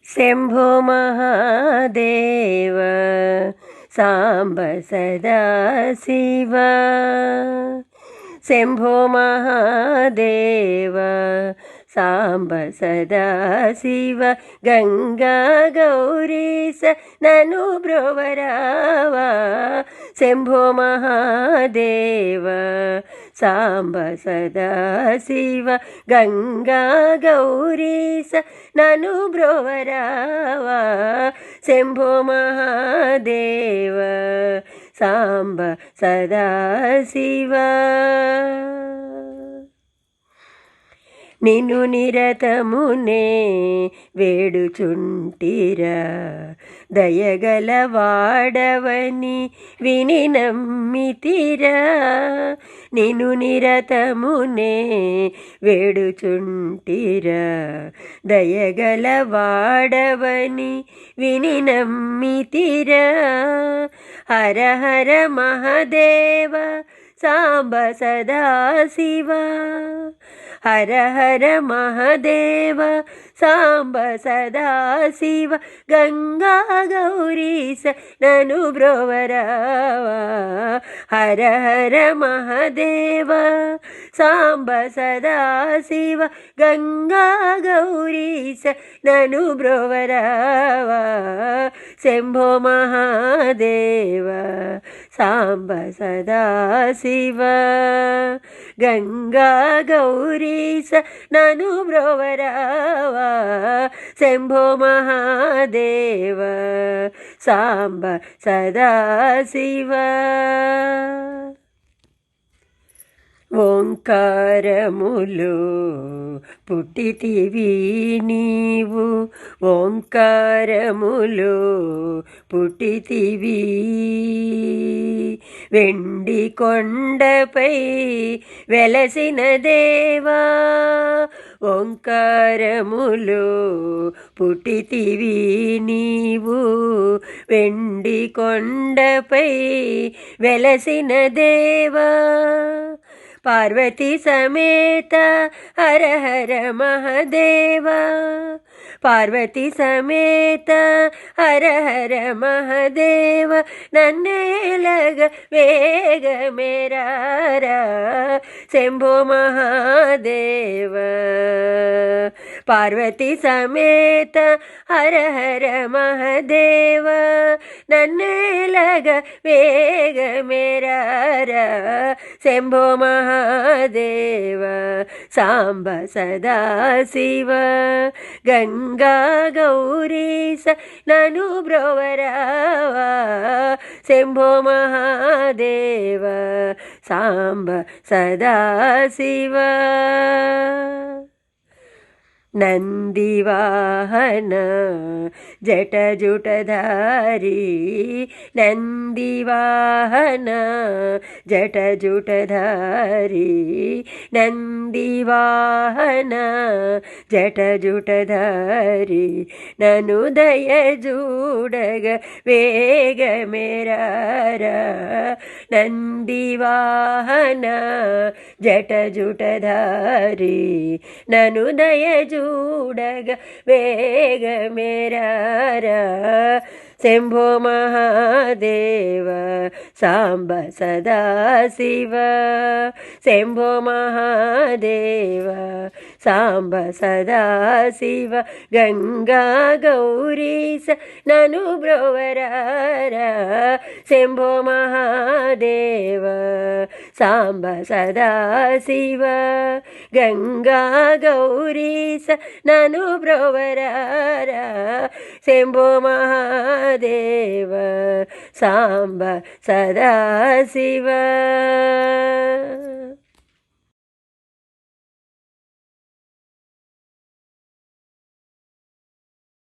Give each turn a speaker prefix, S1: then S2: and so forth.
S1: शम्भो महादेव साम्ब सदा शिव। शम्भो महादेव साम्ब सदा शिव। गंगा गौरीश ननु ब्रोवरावा। शम्भो महादेव साम्ब सदा शिव। गंगा गौरीश ननु ब्रोवरावा। शम्भो महादेव साम्ब सदा शिव। నిన్ను నిరతమునే వేడుచుంటిరా దయగల వాడవని విని నమ్మితిరా। నిన్ను నిరతమునే వేడుచుంటిరా దయగల వాడవని విని నమ్మితిరా। హర హర మహాదేవ సాంబ సదా శివ। హర హర మహాదేవ సాంబ సదా శివ। గంగా గౌరీశ నను బ్రోవరావా। హర హర మహాదేవ సాంబ సదా శివ। గంగా గౌరీశ నను బ్రోవరావా। శంభో మహాదేవ సాంబ సదా శివ। గంగా గౌరీశ నను బ్రోవరావా। శంభో మహాదేవ సాంబ సదా శివ। ఓంకారములో పుట్టితివి నీవు। ఓంకారములో పుట్టితివి వెండి కొండపై వెలసిన దేవా। ఓంకారములో పుట్టితివి నీవు వెండి కొండపై వెలసిన దేవా। పార్వతీ సమేత హర హర మహాదేవ। పార్వతీ సమేత హర హర మహాదేవ। నన్నేలగ వేగ మేరారా। శంభో మహాదేవ పార్వతీ సమేత హర హర మహాదేవ। నన్నేలగ వేగ మేరారా। శంభో మహాదేవ సాంబ సదా శివ। గంగా గౌరీశ నను బ్రోవరావా। శంభో మహాదేవ సాంబ సదా శివ। నందివాహన జటజుటధారి। నందివాహన జటజుటధారి। నందివాహన జటజుటధారి। నను దయజూడగ వేగ మేరారా। నందివాహన జటజుటధారి। నను దయజూడగ వేగ మేరారా। శంభో మహాదేవ సాంబ సదా శివ। శంభో మహాదేవ సాంబ సదా శివ। గంగా గౌరీశ నను బ్రోవరారా। శంభో మహాదేవ సాంబ సదా శివ। గంగా గౌరీశ నను బ్రోవరారా। శంభో మహాదేవ సాంబ సదా శివ।